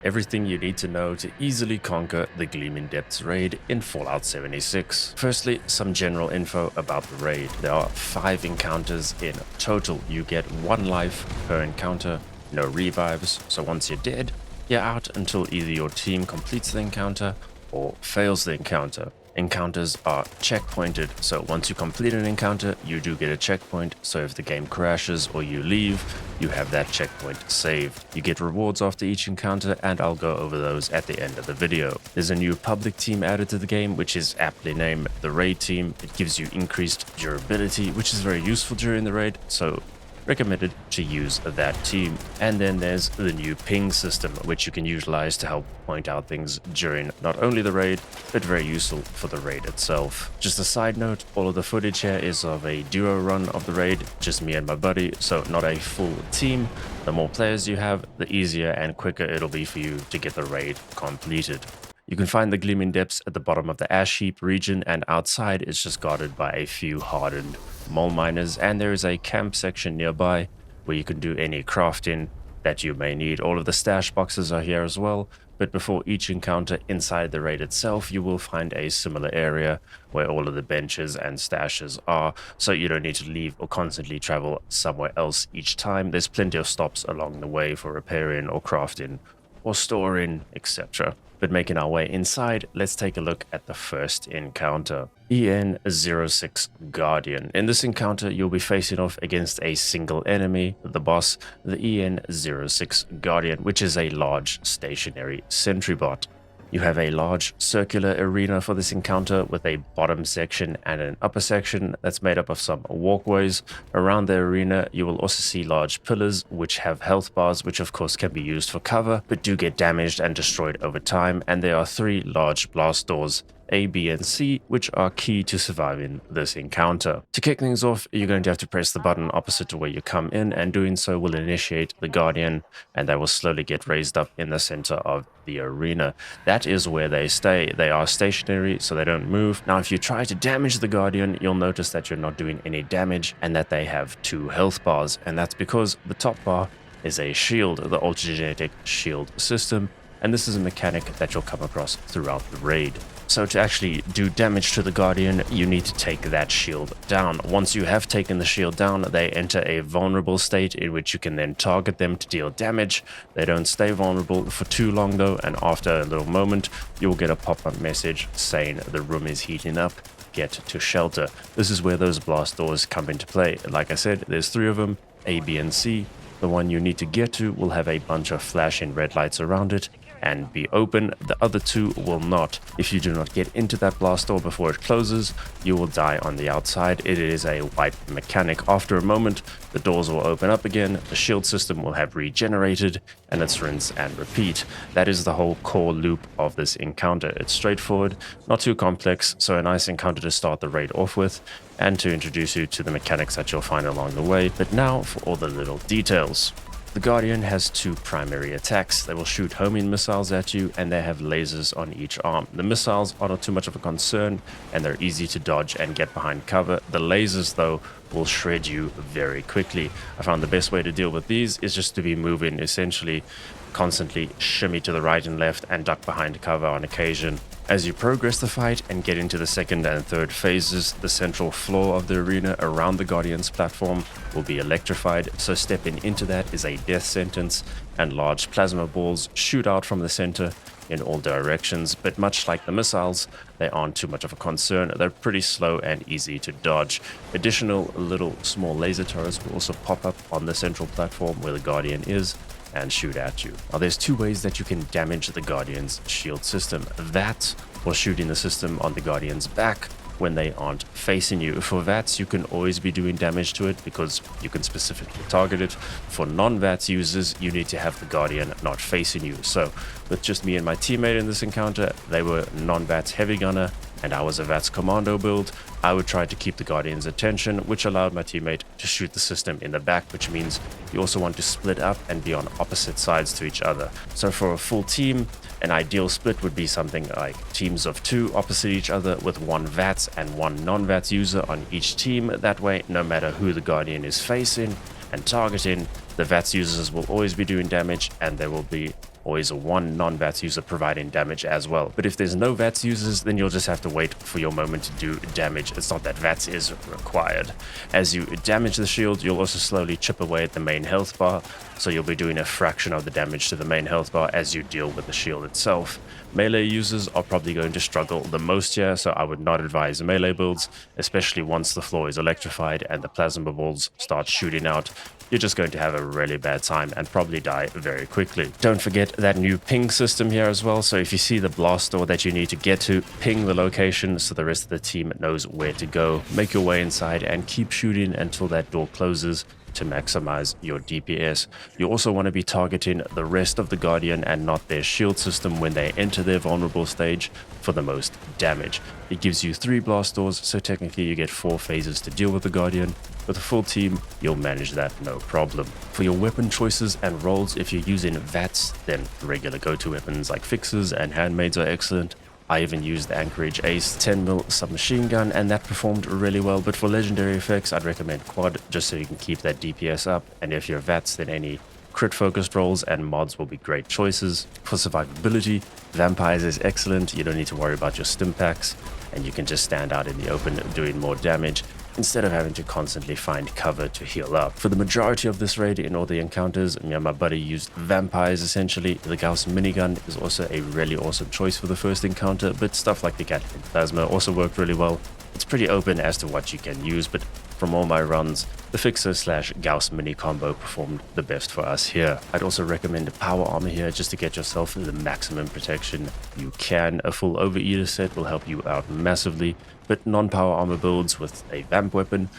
Everything you need to know to easily conquer the Gleaming Depths Raid in Fallout 76. Firstly, some general info about the raid. There are 5 encounters in total. You get 1 life per encounter, no revives, so once you're dead, you're out until either your team completes the encounter or fails the encounter. Encounters are checkpointed, so once you complete an encounter, you do get a checkpoint, so if the game crashes or you leave, you have that checkpoint saved. You get rewards after each encounter, and I'll go over those at the end of the video. There's a new public team added to the game, which is aptly named the Raid Team. It gives you increased durability, which is very useful during the raid, so recommended to use that team. And then there's the new ping system, which you can utilize to help point out things during not only the raid, but very useful for the raid itself. Just a side note, all of the footage here is of a duo run of the raid, just me and my buddy, so not a full team. The more players you have, the easier and quicker it'll be for you to get the raid completed. You can find the Gleaming Depths at the bottom of the ash heap region, and outside it's just guarded by a few hardened mole miners, and there is a camp section nearby where you can do any crafting that you may need. All of the stash boxes are here as well, but before each encounter inside the raid itself, you will find a similar area where all of the benches and stashes are, so you don't need to leave or constantly travel somewhere else each time. There's plenty of stops along the way for repairing or crafting or storing, etc. But making our way inside, let's take a look at the first encounter. EN06 Guardian. In this encounter, you'll be facing off against a single enemy, the boss, the EN06 Guardian, which is a large stationary sentry bot. You have a large circular arena for this encounter with a bottom section and an upper section that's made up of some walkways. Around the arena, you will also see large pillars which have health bars, which of course can be used for cover, but do get damaged and destroyed over time. And there are 3 large blast doors, A, B, and C, which are key to surviving this encounter. To kick things off, you're going to have to press the button opposite to where you come in, and doing so will initiate the Guardian, and they will slowly get raised up in the center of the arena. That is where they stay. They are stationary, so they don't move. Now, if you try to damage the Guardian, you'll notice that you're not doing any damage and that they have 2 health bars, and that's because the top bar is a shield, the ultragenetic shield system, and this is a mechanic that you'll come across throughout the raid. So to actually do damage to the Guardian, you need to take that shield down. Once you have taken the shield down, they enter a vulnerable state in which you can then target them to deal damage. They don't stay vulnerable for too long though, and after a little moment, you will get a pop-up message saying the room is heating up. Get to shelter. This is where those blast doors come into play. Like I said, there's 3 of them, A, B, and C. The one you need to get to will have a bunch of flashing red lights around it and be open. The other 2 will not. If you do not get into that blast door before it closes, you will die on the outside. It is a wipe mechanic. After a moment, the doors will open up again, the shield system will have regenerated, and it's rinse and repeat. That is the whole core loop of this encounter. It's straightforward, not too complex, so a nice encounter to start the raid off with, and to introduce you to the mechanics that you'll find along the way. But now for all the little details. The Guardian has 2 primary attacks. They will shoot homing missiles at you, and they have lasers on each arm. The missiles are not too much of a concern, and they're easy to dodge and get behind cover. The lasers, though, will shred you very quickly. I found the best way to deal with these is just to be moving, essentially constantly shimmy to the right and left and duck behind cover on occasion. As you progress the fight and get into the 2nd and 3rd phases, the central floor of the arena around the Guardian's platform will be electrified, so stepping into that is a death sentence, and large plasma balls shoot out from the center in all directions. But much like the missiles, they aren't too much of a concern. They're pretty slow and easy to dodge. Additional little small laser turrets will also pop up on the central platform where the Guardian is and shoot at you. Now, there's 2 ways that you can damage the Guardian's shield system. That, or shooting the system on the Guardian's back when they aren't facing you. For VATS, you can always be doing damage to it because you can specifically target it. For non-VATS users, you need to have the Guardian not facing you. So with just me and my teammate in this encounter, they were non-VATS heavy gunner, and I was a VATS commando build. I would try to keep the Guardian's attention, which allowed my teammate to shoot the system in the back, which means you also want to split up and be on opposite sides to each other. So for a full team, an ideal split would be something like teams of 2 opposite each other with 1 VATS and 1 non-VATS user on each team. That way, no matter who the Guardian is facing and targeting, the VATS users will always be doing damage, and there will be always one non-VATS user providing damage as well. But if there's no VATS users, then you'll just have to wait for your moment to do damage. It's not that VATS is required. As you damage the shield, you'll also slowly chip away at the main health bar, so you'll be doing a fraction of the damage to the main health bar as you deal with the shield itself. Melee users are probably going to struggle the most here, so I would not advise melee builds, especially once the floor is electrified and the plasma balls start shooting out. You're just going to have a really bad time and probably die very quickly. Don't forget that new ping system here as well, so if you see the blast door that you need to get to, ping the location so the rest of the team knows where to go. Make your way inside and keep shooting until that door closes to maximize your DPS. You also want to be targeting the rest of the Guardian and not their shield system when they enter their vulnerable stage for the most damage. It gives you 3 blast doors, so technically you get 4 phases to deal with the Guardian. With a full team, you'll manage that no problem. For your weapon choices and rolls, if you're using VATS, then regular go-to weapons like fixes and handmaids are excellent. I even used the Anchorage Ace 10mm submachine gun and that performed really well, but for legendary effects I'd recommend quad just so you can keep that DPS up, and if you're VATS then any crit focused rolls and mods will be great choices. For survivability, Vampires is excellent, you don't need to worry about your stim packs and you can just stand out in the open doing more damage instead of having to constantly find cover to heal up. For the majority of this raid in all the encounters, me and my buddy used Vampires essentially. The Gauss minigun is also a really awesome choice for the first encounter, but stuff like the Gatling Plasma also worked really well. It's pretty open as to what you can use, but from all my runs, the Fixer / Gauss mini combo performed the best for us here. I'd also recommend power armor here just to get yourself the maximum protection you can. A full Overeater set will help you out massively, but non-power armor builds with a vamp weapon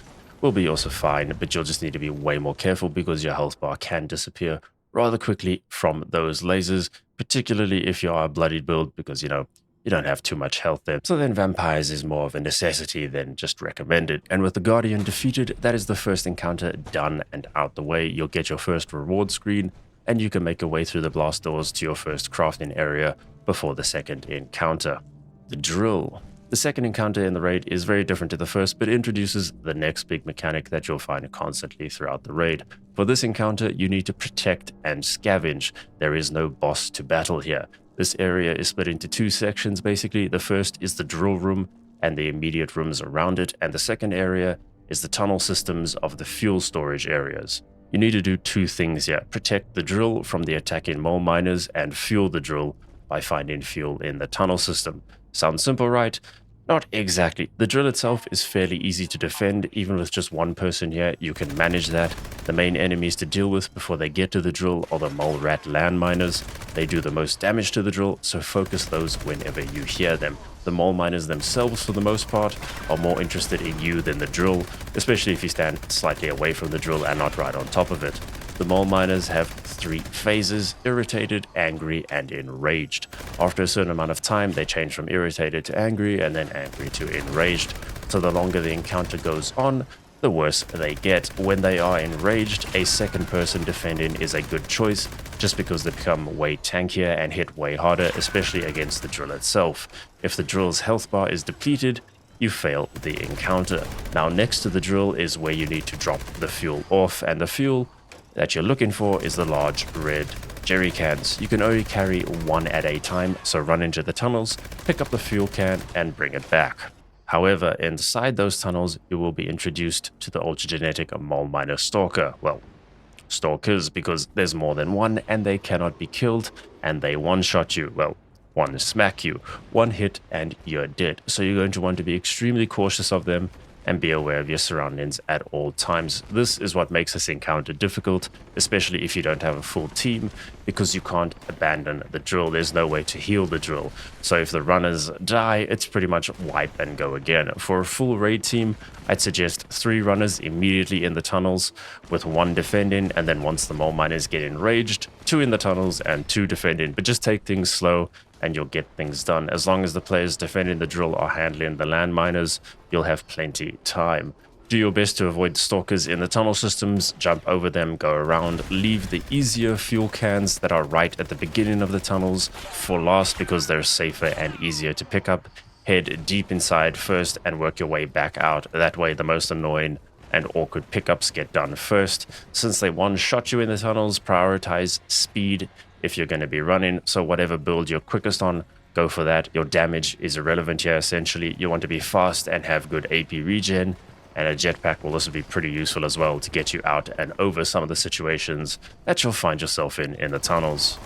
will be also fine, but you'll just need to be way more careful because your health bar can disappear rather quickly from those lasers, particularly if you are a bloodied build because, you know, you don't have too much health there. So then Vampires is more of a necessity than just recommended. And with the Guardian defeated, that is the first encounter done and out the way. You'll get your first reward screen and you can make your way through the blast doors to your first crafting area before the second encounter. The drill. The second encounter in the raid is very different to the first, but introduces the next big mechanic that you'll find constantly throughout the raid. For this encounter, you need to protect and scavenge. There is no boss to battle here. This area is split into 2 sections basically. The first is the drill room and the immediate rooms around it, and the second area is the tunnel systems of the fuel storage areas. You need to do 2 things here. Protect the drill from the attacking mole miners and fuel the drill by finding fuel in the tunnel system. Sounds simple, right? Not exactly. The drill itself is fairly easy to defend. Even with just 1 person here, you can manage that. The main enemies to deal with before they get to the drill are the mole rat landminers. They do the most damage to the drill, so focus those whenever you hear them. The mole miners themselves, for the most part, are more interested in you than the drill, especially if you stand slightly away from the drill and not right on top of it. The mole miners have 3 phases: irritated, angry, and enraged. After a certain amount of time, they change from irritated to angry, and then angry to enraged. So the longer the encounter goes on, the worse they get. When they are enraged, a second person defending is a good choice, just because they become way tankier and hit way harder, especially against the drill itself. If the drill's health bar is depleted, you fail the encounter. Now next to the drill is where you need to drop the fuel off, and the fuel that you're looking for is the large red jerry cans. You can only carry 1 at a time, so run into the tunnels, pick up the fuel can, and bring it back. However, inside those tunnels, you will be introduced to the ultra-genetic mole miner stalker. Well, stalkers, because there's more than one, and they cannot be killed, and they one-shot you. Well, one smack you. 1 hit, and you're dead. So you're going to want to be extremely cautious of them, and be aware of your surroundings at all times. This is what makes this encounter difficult, especially if you don't have a full team, because you can't abandon the drill. There's no way to heal the drill. So if the runners die, it's pretty much wipe and go again. For a full raid team, I'd suggest 3 runners immediately in the tunnels, with 1 defending, and then once the mole miners get enraged, 2 in the tunnels and 2 defending. But just take things slow, and you'll get things done. As long as the players defending the drill are handling the landminers, you'll have plenty time. Do your best to avoid stalkers in the tunnel systems, jump over them, go around, leave the easier fuel cans that are right at the beginning of the tunnels for last because they're safer and easier to pick up. Head deep inside first and work your way back out. That way the most annoying and awkward pickups get done first. Since they one-shot you in the tunnels, prioritize speed if you're going to be running. So whatever build you're quickest on, go for that. Your damage is irrelevant here. Essentially, you want to be fast and have good AP regen, and a jetpack will also be pretty useful as well to get you out and over some of the situations that you'll find yourself in the tunnels.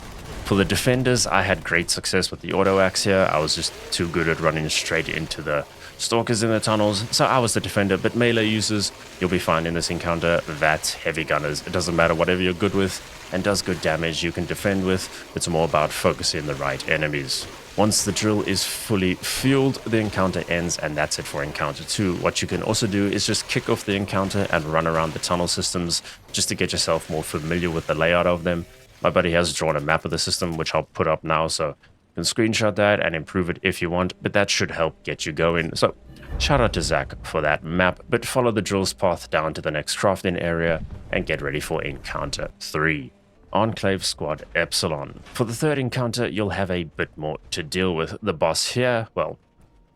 For the defenders, I had great success with the auto axe here. I was just too good at running straight into the stalkers in the tunnels, so I was the defender. But melee users, you'll be fine in this encounter. That's heavy gunners. It doesn't matter whatever you're good with and does good damage you can defend with. It's more about focusing the right enemies. Once the drill is fully fueled, the encounter ends, and that's it for encounter 2. What you can also do is just kick off the encounter and run around the tunnel systems just to get yourself more familiar with the layout of them. My buddy has drawn a map of the system, which I'll put up now, so you can screenshot that and improve it if you want, but that should help get you going. So shout out to Zach for that map, but follow the drill's path down to the next crafting area and get ready for encounter 3. Enclave Squad Epsilon. For the third encounter, you'll have a bit more to deal with. The boss here, well,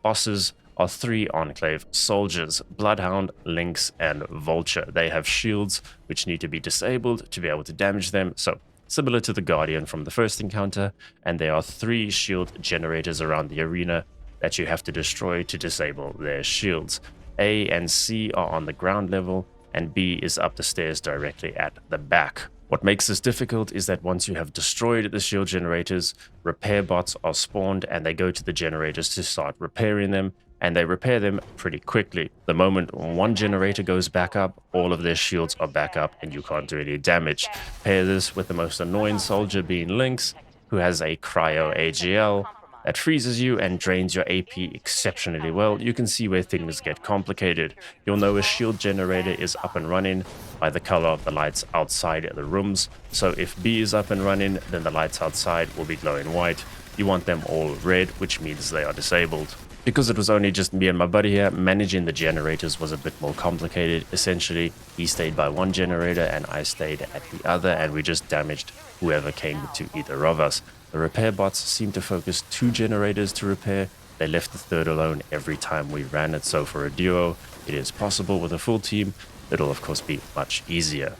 bosses are 3 Enclave soldiers, Bloodhound, Lynx, and Vulture. They have shields which need to be disabled to be able to damage them, so similar to the Guardian from the first encounter, and there are 3 shield generators around the arena that you have to destroy to disable their shields. A and C are on the ground level, and B is up the stairs directly at the back. What makes this difficult is that once you have destroyed the shield generators, repair bots are spawned and they go to the generators to start repairing them, and they repair them pretty quickly. The moment one generator goes back up, all of their shields are back up and you can't do any damage. Pair this with the most annoying soldier being Lynx, who has a cryo AGL that freezes you and drains your AP exceptionally well. You can see where things get complicated. You'll know a shield generator is up and running by the color of the lights outside the rooms. So if B is up and running, then the lights outside will be glowing white. You want them all red, which means they are disabled. Because it was only just me and my buddy here, managing the generators was a bit more complicated. Essentially, he stayed by one generator and I stayed at the other, and we just damaged whoever came to either of us. The repair bots seemed to focus 2 generators to repair. They left the third alone every time we ran it, so for a duo, it is possible. With a full team, it'll of course be much easier.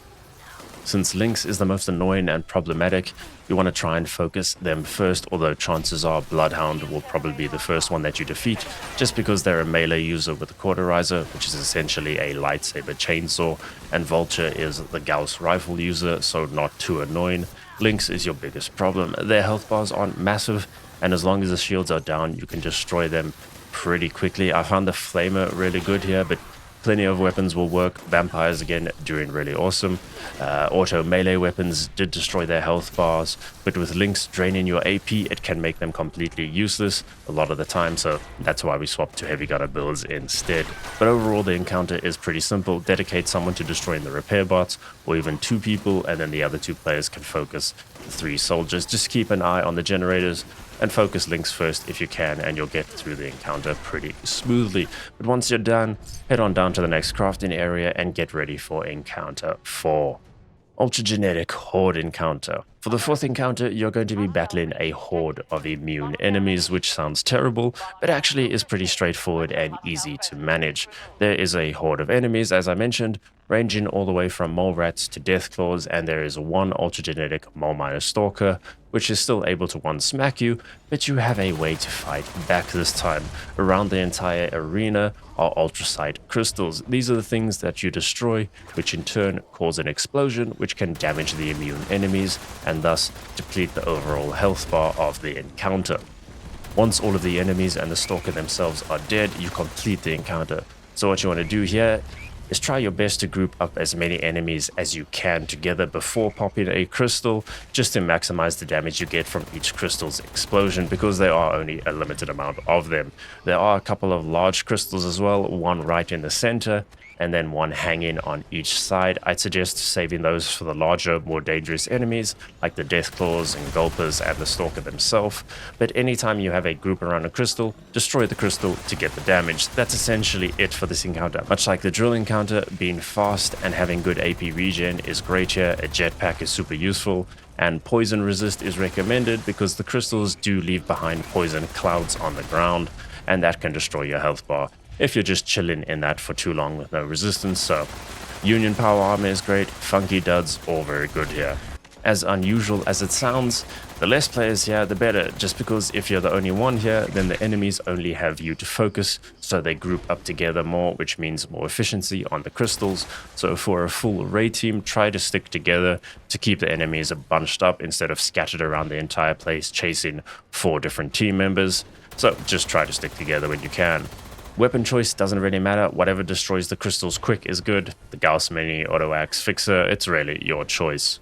Since Lynx is the most annoying and problematic, you want to try and focus them first, although chances are Bloodhound will probably be the first one that you defeat, just because they're a melee user with a cauterizer, which is essentially a lightsaber chainsaw, and Vulture is the Gauss rifle user, so not too annoying. Lynx is your biggest problem. Their health bars aren't massive, and as long as the shields are down, you can destroy them pretty quickly. I found the Flamer really good here, but plenty of weapons will work. Vampires, again, doing really awesome. Auto melee weapons did destroy their health bars, but with Lynx draining your AP, it can make them completely useless a lot of the time, so that's why we swapped to heavy gunner builds instead. But overall, the encounter is pretty simple. Dedicate someone to destroying the repair bots, or even 2 people, and then the other 2 players can focus the 3 soldiers. Just keep an eye on the generators and focus Lynx first if you can, and you'll get through the encounter pretty smoothly. But once you're done, head on down to the next crafting area and get ready for encounter 4. Ultragenetic Horde Encounter. For the 4th encounter, you're going to be battling a horde of immune enemies, which sounds terrible, but actually is pretty straightforward and easy to manage. There is a horde of enemies, as I mentioned, ranging all the way from mole rats to deathclaws, and there is one ultragenetic mole miner stalker, which is still able to one-smack you, but you have a way to fight back this time. Around the entire arena are ultracite crystals. These are the things that you destroy, which in turn cause an explosion, which can damage the immune enemies, and thus deplete the overall health bar of the encounter. Once all of the enemies and the stalker themselves are dead, you complete the encounter. So what you want to do here is try your best to group up as many enemies as you can together before popping a crystal, just to maximize the damage you get from each crystal's explosion, because there are only a limited amount of them. There are a couple of large crystals as well, one right in the center, and then one hanging on each side. I'd suggest saving those for the larger, more dangerous enemies, like the Deathclaws and Gulpers and the Stalker themselves. But anytime you have a group around a crystal, destroy the crystal to get the damage. That's essentially it for this encounter. Much like the drill encounter, being fast and having good AP regen is great here. A jetpack is super useful, and poison resist is recommended because the crystals do leave behind poison clouds on the ground, and that can destroy your health bar if you're just chilling in that for too long with no resistance. So Union Power Armor is great, Funky Duds, all very good here. As unusual as it sounds, the less players here, the better, just because if you're the only one here, then the enemies only have you to focus, so they group up together more, which means more efficiency on the crystals. So for a full raid team, try to stick together to keep the enemies bunched up instead of scattered around the entire place chasing 4 different team members. So just try to stick together when you can. Weapon choice doesn't really matter, whatever destroys the crystals quick is good. The Gauss Mini, Auto Axe, Fixer, it's really your choice.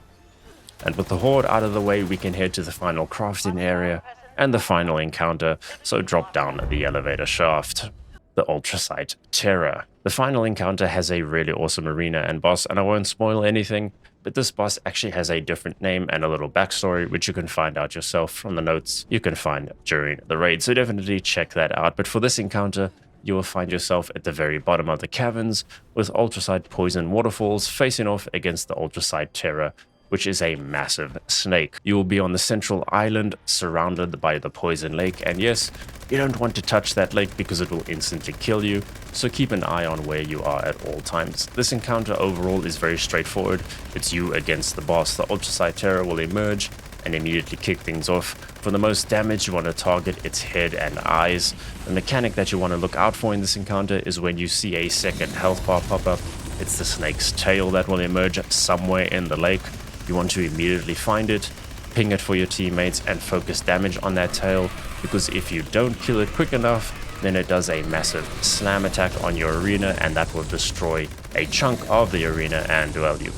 And with the horde out of the way, we can head to the final crafting area and the final encounter, so drop down the elevator shaft. The Ultrasight Terror. The final encounter has a really awesome arena and boss, and I won't spoil anything, but this boss actually has a different name and a little backstory, which you can find out yourself from the notes you can find during the raid, so definitely check that out. But for this encounter, you will find yourself at the very bottom of the caverns, with Ultrasight Poison Waterfalls facing off against the Ultrasight Terror, which is a massive snake. You will be on the central island surrounded by the poison lake, and yes, you don't want to touch that lake because it will instantly kill you, so keep an eye on where you are at all times. This encounter overall is very straightforward. It's you against the boss. The Ultrasight Terror will emerge and immediately kick things off. For the most damage, you want to target its head and eyes. The mechanic that you want to look out for in this encounter is when you see a second health bar pop up. It's the snake's tail that will emerge somewhere in the lake. You want to immediately find it, ping it for your teammates, and focus damage on that tail, because if you don't kill it quick enough, then it does a massive slam attack on your arena, and that will destroy a chunk of the arena, and well, you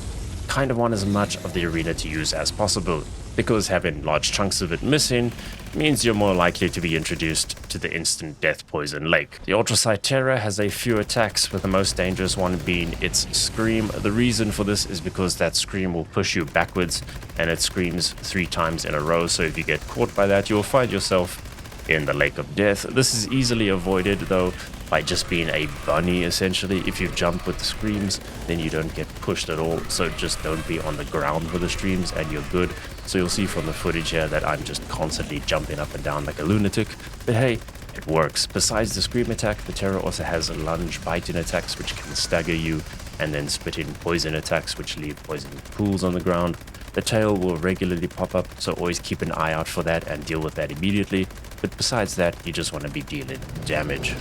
kind of want as much of the arena to use as possible, because having large chunks of it missing means you're more likely to be introduced to the instant death poison lake. The Ultrasight Terror has a few attacks, with the most dangerous one being its scream. The reason for this is because that scream will push you backwards, and it screams 3 times in a row, so if you get caught by that, you will find yourself in the Lake of Death. This is easily avoided though by just being a bunny essentially. If you jump with the screams, then you don't get pushed at all, so just don't be on the ground with the streams and you're good. So you'll see from the footage here that I'm just constantly jumping up and down like a lunatic, but hey, it works. Besides the scream attack, the Terror also has lunge biting attacks which can stagger you, and then spitting poison attacks which leave poison pools on the ground. The tail will regularly pop up, so always keep an eye out for that and deal with that immediately. But besides that, you just want to be dealing damage.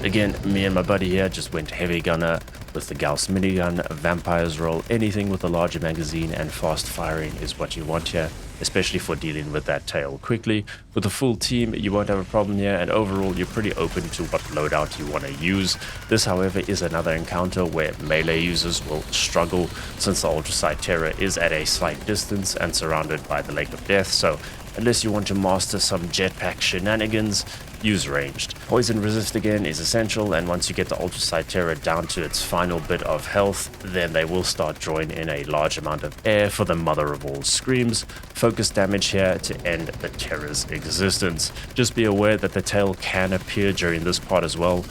Again, me and my buddy here just went heavy gunner with the Gauss minigun, Vampire's Roll. Anything with a larger magazine and fast firing is what you want here, especially for dealing with that tail quickly. With a full team, you won't have a problem here, and overall you're pretty open to what loadout you want to use. This, however, is another encounter where melee users will struggle, since the Ultrasight Terror is at a slight distance and surrounded by the Lake of Death, so unless you want to master some jetpack shenanigans, use ranged. Poison resist again is essential, and once you get the Ultrasight Terror down to its final bit of health, then they will start drawing in a large amount of air for the mother of all screams. Focus damage here to end the Terror's existence. Just be aware that the tail can appear during this part as well,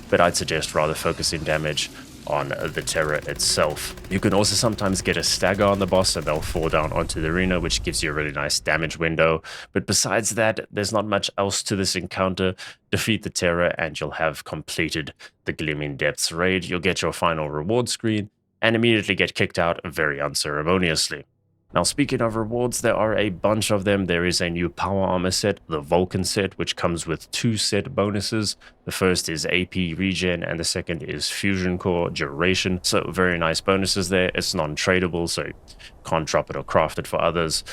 but I'd suggest rather focusing damage on the Terror itself. You can also sometimes get a stagger on the boss and they'll fall down onto the arena, which gives you a really nice damage window. But besides that, there's not much else to this encounter. Defeat the Terror and you'll have completed the Gleaming Depths Raid. You'll get your final reward screen and immediately get kicked out very unceremoniously. Now, speaking of rewards, there are a bunch of them. There is a new power armor set, the Vulcan set, which comes with 2 set bonuses. The first is AP regen and the second is fusion core duration. So very nice bonuses there. It's non-tradable, so can't drop it or craft it for others.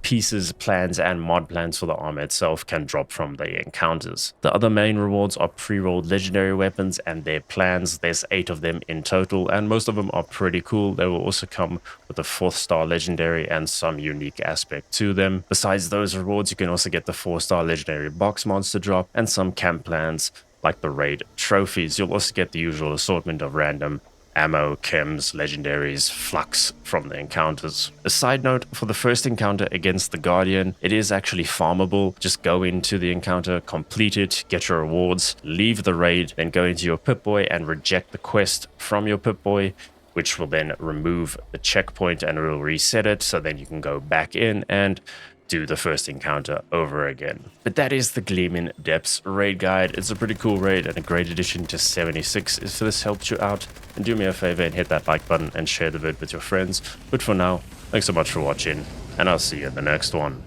Pieces, plans, and mod plans for the armor itself can drop from the encounters. The other main rewards are pre-rolled legendary weapons and their plans. There's 8 of them in total, and most of them are pretty cool. They will also come with a 4-star legendary and some unique aspect to them. Besides those rewards, you can also get the 4-star legendary box monster drop and some camp plans like the raid trophies. You'll also get the usual assortment of random ammo, chems, legendaries, flux from the encounters. A side note, for the first encounter against the Guardian, it is actually farmable. Just go into the encounter, complete it, get your rewards, leave the raid, then go into your Pip-Boy and reject the quest from your Pip-Boy, which will then remove the checkpoint and it will reset it, so then you can go back in and do the first encounter over again. But that is the Gleaming Depths Raid Guide. It's a pretty cool raid and a great addition to 76. If this helped you out, then do me a favor and hit that like button and share the vid with your friends. But for now, thanks so much for watching. and I'll see you in the next one.